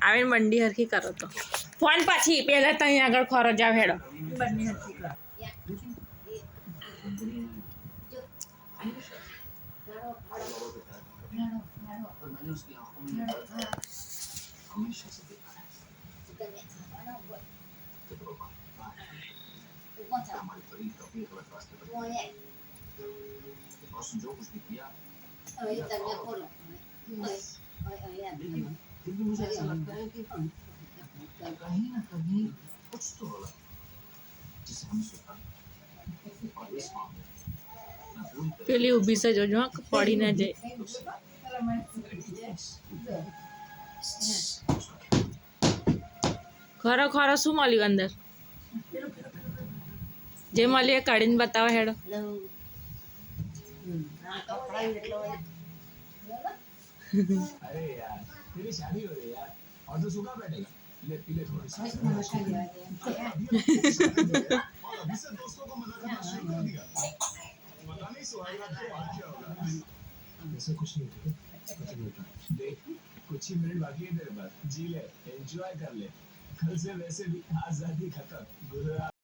આવીને મંડી હરખી કરો તો ફોન પછી પહેલા ત્યાં આગળ ખોરો જાવ હેડો બંને હરખી કર. પેલી ઊભી છે જોજો હા, પડી ના જાય. ખરો ખરો શું મળ્યું અંદર જે મળ્યું એ કાઢીને બતાવો હેડો. अरे यार तेरी शादी हो रही है यार और तू सूखा बैठेगा ले पी ले थोड़ी सी और अभी से दोस्तों को मना करना शुरू कर दिया पता नहीं सुहागरात के बाद क्या होगा ऐसा कुछ नहीं ठीक है कुछ नहीं होता देख कुछ ही मिनट बाकी है तेरे पास जी ले एंजॉय कर ले कल से वैसे भी आजादी खत्म गुजरा